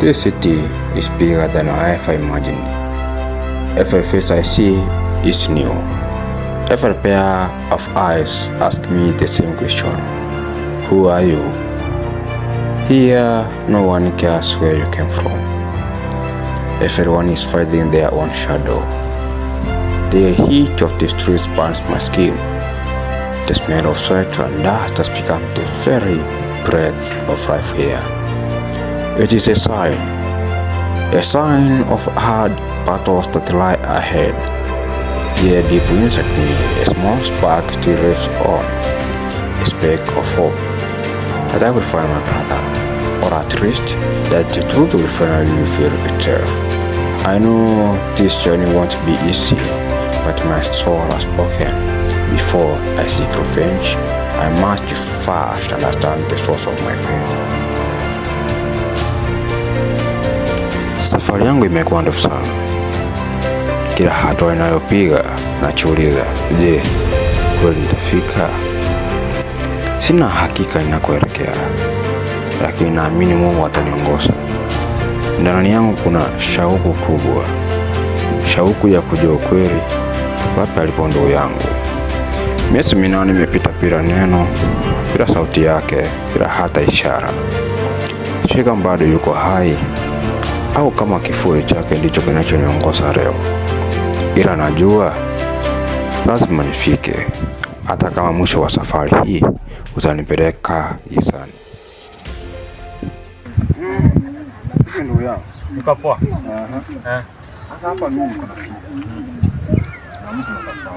This city is bigger than I ever imagined. Every face I see is new. Every pair of eyes ask me the same question. Who are you? Here, no one cares where you came from. Everyone is fighting their own shadow. The heat of the streets burns my skin. The smell of sweat and dust has become the very breath of life here. It is a sign of hard battles that lie ahead. Here deep inside me, a small spark still lives on, a speck of hope that I will find my brother, or at least that the truth will finally reveal itself. I know this journey won't be easy, but my soul has spoken. Before I seek revenge, I must first understand the source of my pain. Safari yangu imekuwa ndefu sana. Kila hatua ninayopiga najiuliza, je, kweli nitafika? Sina hakika ninakoelekea, lakini naamini Mungu ataniongoza. Ndani yangu kuna shauku kubwa, shauku ya kujua kweli wapi alipo ndugu yangu. Miezi 8 imepita bila neno, bila sauti yake, bila hata ishara. Sijui kama bado yuko hai au kama kifuri chake ndicho kinachoniongoza leo, ila najua lazima nifike, hata kama mwisho wa safari hii utanipeleka gizani. Ndugu yangu, niko poa. Sasa hapa mimi niko na shida. Na mtu anatafuta.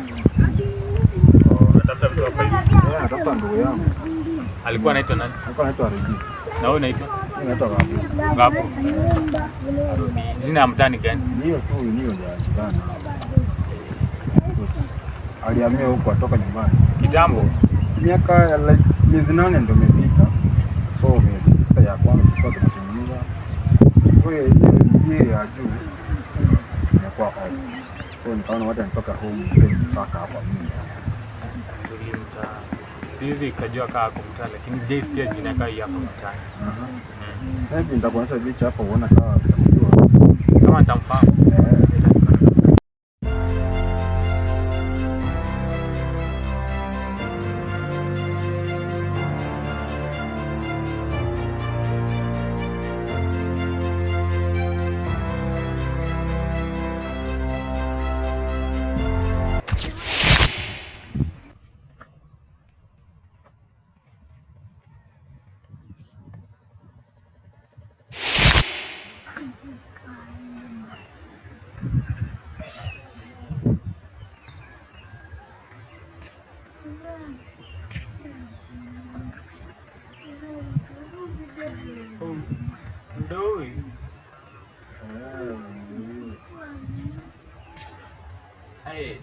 Unatafuta mtu hapa hivi? Natafuta ndugu yangu. Alikuwa anaitwa nani? Alikuwa anaitwa Regi. Na wewe unaitwa? Mimi naitwa Gabu. Gabu. Jina ya mtani gani? Hiyo tu ndio ya jirani. Alihamia huko atoka nyumbani. Kitambo? Miaka ya miezi 8 ndio imepita. So miezi ya kwanza tulikuwa tunatumia. Kwa hiyo ya juu inakuwa home. So nikaona watu wanatoka home mpaka hapa mimi. Siwezi kujua kaa kwa mtaa, lakini je, sikia jina kaa hapa mtaani. Hivi nitakuonyesha picha hapo uone kama nitamfahamu. Doi. Hey.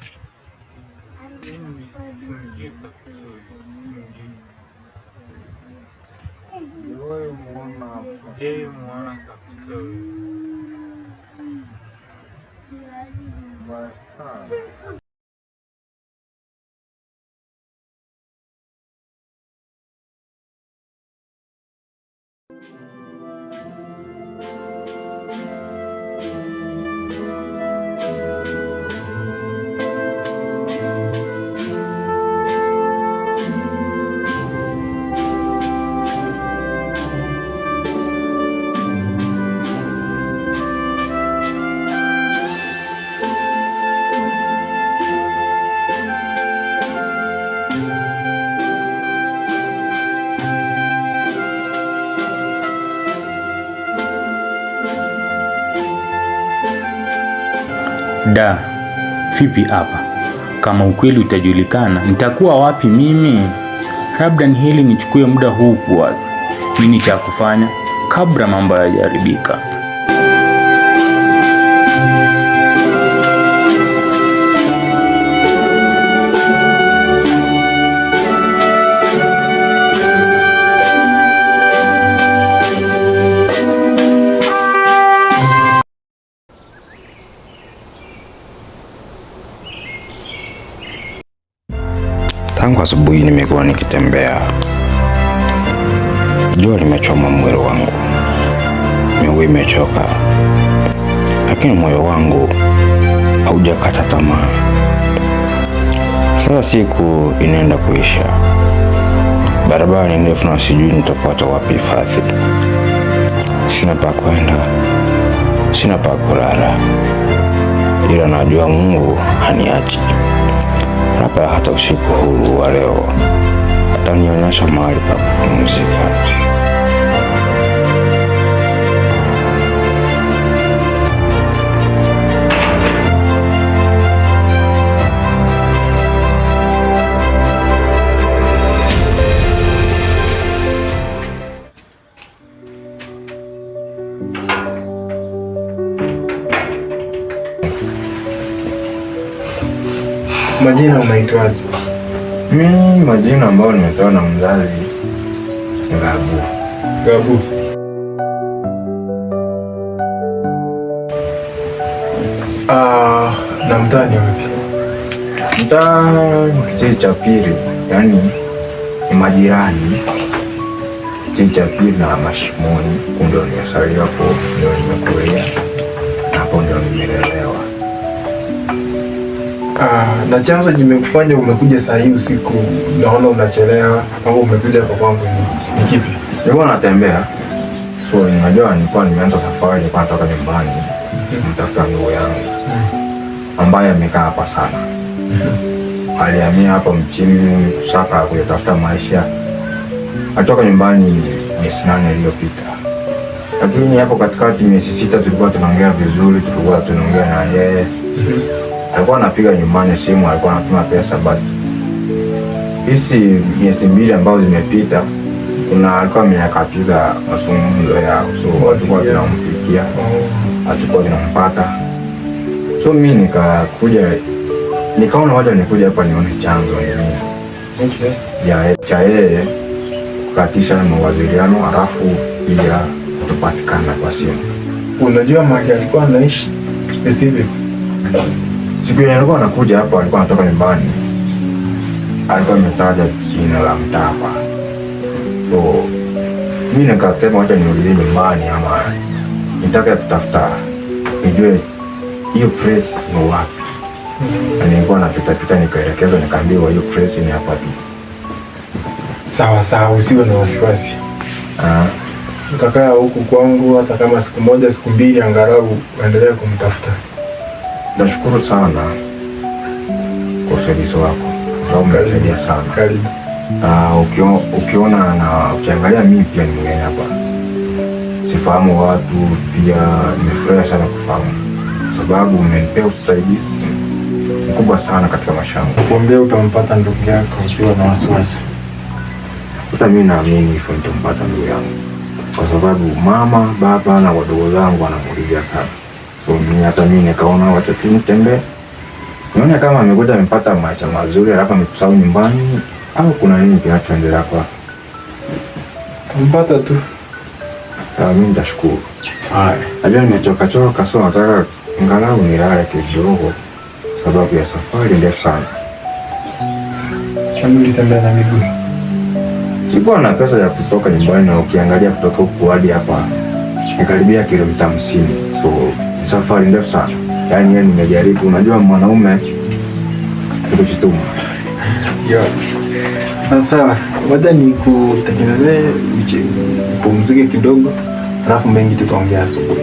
Mimi simjui kabisa. wewe muona kabisa. Basta. Da, vipi hapa? Kama ukweli utajulikana, nitakuwa wapi mimi? Labda ni hili nichukue muda huu kuwaza nini cha kufanya kabla mambo hayajaribika. Tangu asubuhi nimekuwa nikitembea. Jua limechoma mwili wangu. miguu imechoka, lakini moyo wangu haujakata tamaa. Sasa siku inaenda kuisha, barabara ni ndefu na sijui nitapata wapi hifadhi. Sina pa kwenda, sina pa kulala, ila najua Mungu haniachi. Labda hata usiku huu wa leo atanionyesha mahali pa kupumzika. Majina unaitwaje? Mimi majina ambayo nimepewa na mzazi ni Gabu. Gabu. Na mtaa ni wapi? Mtaa kijiji cha pili, yaani ni majirani. Kijiji cha pili na Mashimoni, ndio nimesaliwa hapo, ndio nimekulia hapo, ndio nimelelewa. Na chanzo kimekufanya umekuja saa hii usiku, naona unachelewa au umekuja kwa kwangu ni kipi? Nilikuwa natembea, so unajua nilikuwa nimeanza safari, nilikuwa natoka nyumbani kumtafuta ndugu yangu ambaye amekaa hapa sana. Alihamia hapa mjini kusaka kutafuta maisha. Atoka nyumbani miezi 8 iliyopita. Lakini hapo katikati miezi 6 tulikuwa tunaongea vizuri, tulikuwa tunaongea na yeye. Alikuwa anapiga nyumbani simu, alikuwa anatuma pesa, but hizi miezi 2 ambazo zimepita kuna alikuwa ameyakatiza mazungumzo yao, so walikuwa tunamfikia, hatukuwa tunampata. So mimi nikaona wacha nikuja hapa nione chanzo ni nini. Okay. Ya cha yeye kukatisha mawasiliano halafu pia kutopatikana kwa simu. Unajua mahali alikuwa anaishi specific? Siku ile alikuwa anakuja hapa, alikuwa anatoka nyumbani, alikuwa ametaja jina la mtaa hapa. So mimi nikasema wacha nirudi nyumbani ama nitaka kutafuta nijue hiyo place ni wapi. Nilikuwa napita nikaelekezwa, nikaambiwa hiyo place ni hapa tu. Sawa sawa, usiwe na wasiwasi. Utakaa huku kwangu hata kama siku moja siku mbili, angalau uendelee kumtafuta. Nashukuru sana kwa usaidizi wako, umesaidia sana. Karibu. Ukiona na ukiangalia mimi pia ni mgeni hapa, sifahamu watu, pia nimefurahi sana kufahamu, sababu umenipea usaidizi mkubwa sana katika maisha yangu. Kuambia utampata ndugu yako, usiwe na wasiwasi. Hata mimi naamini hivyo, nitampata ndugu yangu, kwa sababu mama, baba na wadogo zangu wanamuulizia sana. So mimi nikaona wacha nitembee nione kama amekuja amepata maisha mazuri, alafu amekusahau nyumbani au kuna nini kinachoendelea kwa. Tumpata tu. Sawa, mimi nitashukuru. Haya. Najua nimechoka, so nataka angalau nilale kidogo sababu ya safari ndefu sana. Kama ulitembea na miguu? Sikuwa na pesa ya kutoka nyumbani, na ukiangalia kutoka huku hadi hapa ni karibia kilomita 50. So safari ndefu sana. Yaani nimejaribu, unajua mwanaume kujituma. Sasa wacha nikutengenezee upumzike kidogo, alafu mengi tutaongea asubuhi.